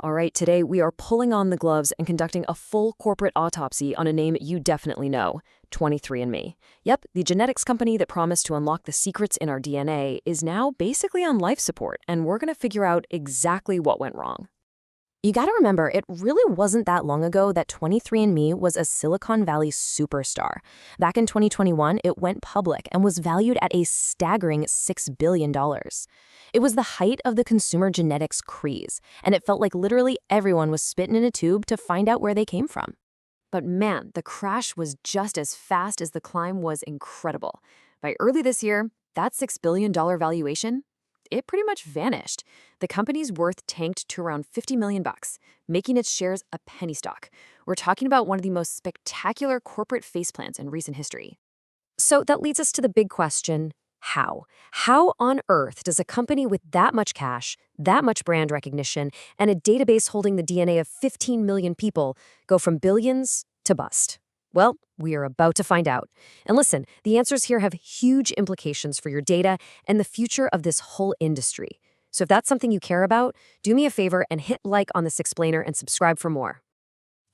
All right, today we are pulling on the gloves and conducting a full corporate autopsy on a name you definitely know, 23andMe. Yep, the genetics company that promised to unlock the secrets in our DNA is now basically on life support, and we're going to figure out exactly what went wrong. You gotta remember, it really wasn't that long ago that 23andMe was a Silicon Valley superstar. Back in 2021, it went public and was valued at a staggering $6 billion. It was the height of the consumer genetics craze, and it felt like literally everyone was spitting in a tube to find out where they came from. But man, the crash was just as fast as the climb was incredible. By early this year, that $6 billion valuation, it pretty much vanished. The company's worth tanked to around $50 million, making its shares a penny stock. We're talking about one of the most spectacular corporate faceplants in recent history. So that leads us to the big question, how? How on earth does a company with that much cash, that much brand recognition, and a database holding the DNA of 15 million people go from billions to bust? Well, we are about to find out. And listen, the answers here have huge implications for your data and the future of this whole industry. So if that's something you care about, do me a favor and hit like on this explainer and subscribe for more.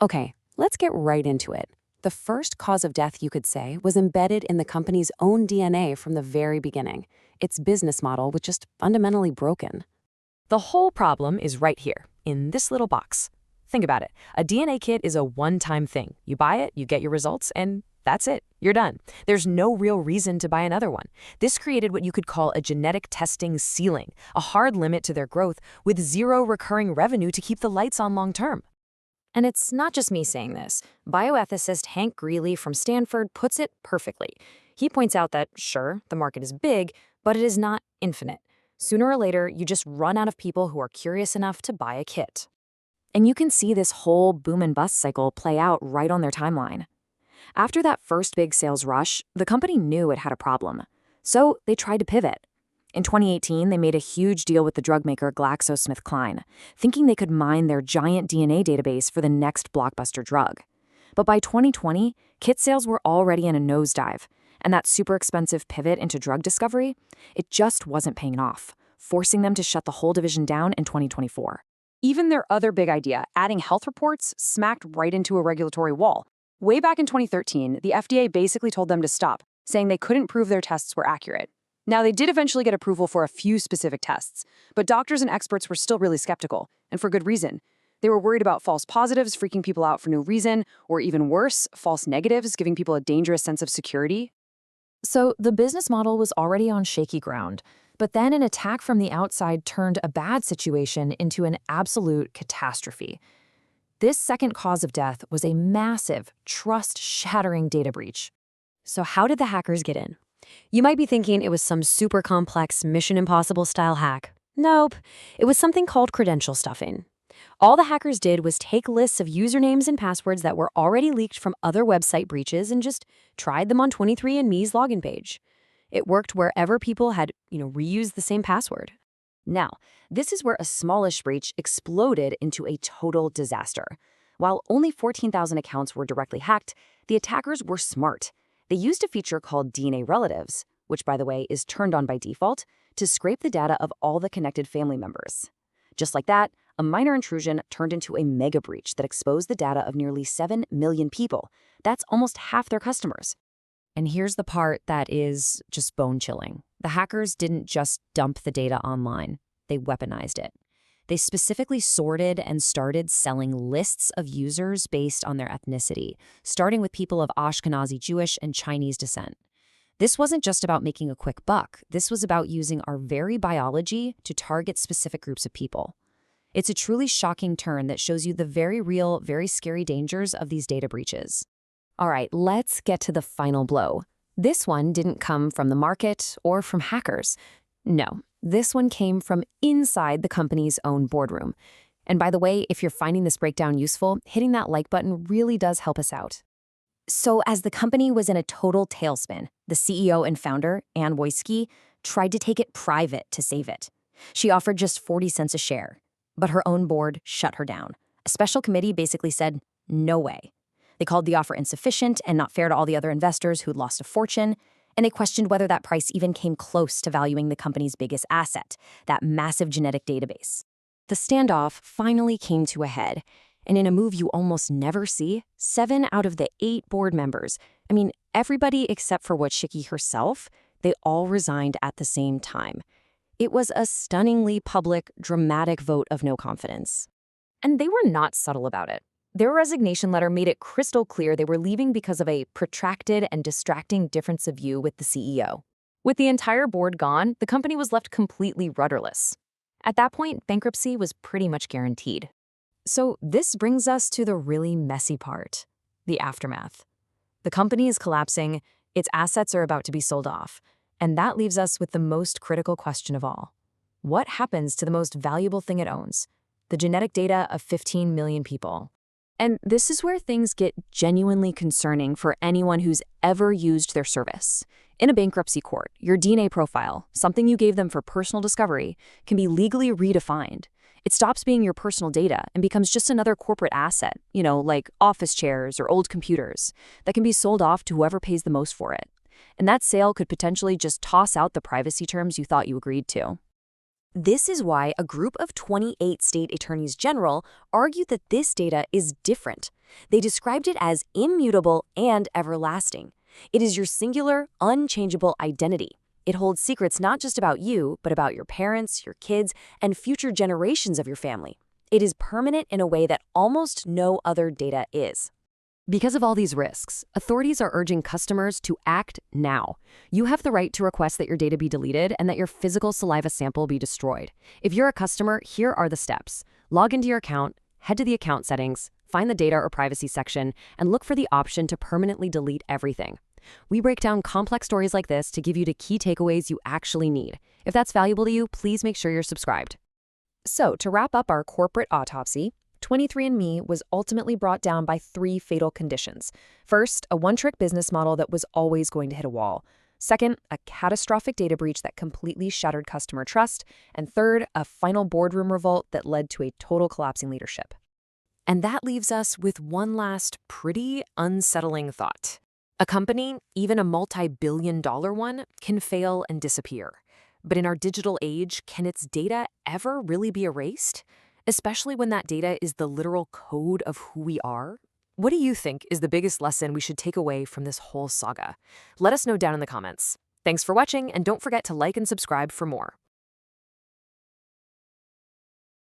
Okay, let's get right into it. The first cause of death, you could say, was embedded in the company's own DNA from the very beginning. Its business model was just fundamentally broken. The whole problem is right here, in this little box. Think about it. A DNA kit is a one-time thing. You buy it, you get your results, and that's it. You're done. There's no real reason to buy another one. This created what you could call a genetic testing ceiling, a hard limit to their growth with zero recurring revenue to keep the lights on long-term. And it's not just me saying this. Bioethicist Hank Greeley from Stanford puts it perfectly. He points out that, sure, the market is big, but it is not infinite. Sooner or later, you just run out of people who are curious enough to buy a kit. And you can see this whole boom and bust cycle play out right on their timeline. After that first big sales rush, the company knew it had a problem. So they tried to pivot. In 2018, they made a huge deal with the drug maker GlaxoSmithKline, thinking they could mine their giant DNA database for the next blockbuster drug. But by 2020, kit sales were already in a nosedive, and that super expensive pivot into drug discovery, it just wasn't paying off, forcing them to shut the whole division down in 2024. Even their other big idea, adding health reports, smacked right into a regulatory wall. Way back in 2013, the FDA basically told them to stop, saying they couldn't prove their tests were accurate. Now, they did eventually get approval for a few specific tests, but doctors and experts were still really skeptical, and for good reason. They were worried about false positives freaking people out for no reason, or even worse, false negatives giving people a dangerous sense of security. So the business model was already on shaky ground. But then an attack from the outside turned a bad situation into an absolute catastrophe. This second cause of death was a massive, trust-shattering data breach. So how did the hackers get in? You might be thinking it was some super complex Mission Impossible style hack. Nope, it was something called credential stuffing. All the hackers did was take lists of usernames and passwords that were already leaked from other website breaches and just tried them on 23andMe's login page. It worked wherever people had, reused the same password. Now, this is where a smallish breach exploded into a total disaster. While only 14,000 accounts were directly hacked, the attackers were smart. They used a feature called DNA relatives, which, by the way, is turned on by default, to scrape the data of all the connected family members. Just like that, a minor intrusion turned into a mega breach that exposed the data of nearly 7 million people. That's almost half their customers. And here's the part that is just bone-chilling. The hackers didn't just dump the data online. They weaponized it. They specifically sorted and started selling lists of users based on their ethnicity, starting with people of Ashkenazi Jewish and Chinese descent. This wasn't just about making a quick buck. This was about using our very biology to target specific groups of people. It's a truly shocking turn that shows you the very real, very scary dangers of these data breaches. All right, let's get to the final blow. This one didn't come from the market or from hackers. No, this one came from inside the company's own boardroom. And by the way, if you're finding this breakdown useful, hitting that like button really does help us out. So as the company was in a total tailspin, the CEO and founder, Anne Wojcicki, tried to take it private to save it. She offered just 40 cents a share, but her own board shut her down. A special committee basically said, no way. They called the offer insufficient and not fair to all the other investors who'd lost a fortune, and they questioned whether that price even came close to valuing the company's biggest asset, that massive genetic database. the standoff finally came to a head. And in a move you almost never see, 7 out of the 8 board members, everybody except for Wojcicki herself, they all resigned at the same time. It was a stunningly public, dramatic vote of no confidence. And they were not subtle about it. Their resignation letter made it crystal clear they were leaving because of a protracted and distracting difference of view with the CEO. With the entire board gone, the company was left completely rudderless. At that point, bankruptcy was pretty much guaranteed. So this brings us to the really messy part, the aftermath. The company is collapsing, its assets are about to be sold off, and that leaves us with the most critical question of all. What happens to the most valuable thing it owns? The genetic data of 15 million people. And this is where things get genuinely concerning for anyone who's ever used their service. In a bankruptcy court, your DNA profile, something you gave them for personal discovery, can be legally redefined. It stops being your personal data and becomes just another corporate asset, like office chairs or old computers, that can be sold off to whoever pays the most for it. And that sale could potentially just toss out the privacy terms you thought you agreed to. This is why a group of 28 state attorneys general argued that this data is different. They described it as immutable and everlasting. It is your singular, unchangeable identity. It holds secrets not just about you, but about your parents, your kids, and future generations of your family. It is permanent in a way that almost no other data is. Because of all these risks, authorities are urging customers to act now. You have the right to request that your data be deleted and that your physical saliva sample be destroyed. If you're a customer, here are the steps. Log into your account, head to the account settings, find the data or privacy section, and look for the option to permanently delete everything. We break down complex stories like this to give you the key takeaways you actually need. If that's valuable to you, please make sure you're subscribed. So, to wrap up our corporate autopsy, 23andMe was ultimately brought down by 3 fatal conditions. First, a one-trick business model that was always going to hit a wall. Second, a catastrophic data breach that completely shattered customer trust. And third, a final boardroom revolt that led to a total collapsing leadership. And that leaves us with one last pretty unsettling thought. A company, even a multi-billion-dollar one, can fail and disappear. But in our digital age, can its data ever really be erased? Especially when that data is the literal code of who we are? What do you think is the biggest lesson we should take away from this whole saga? Let us know down in the comments. Thanks for watching, and don't forget to like and subscribe for more.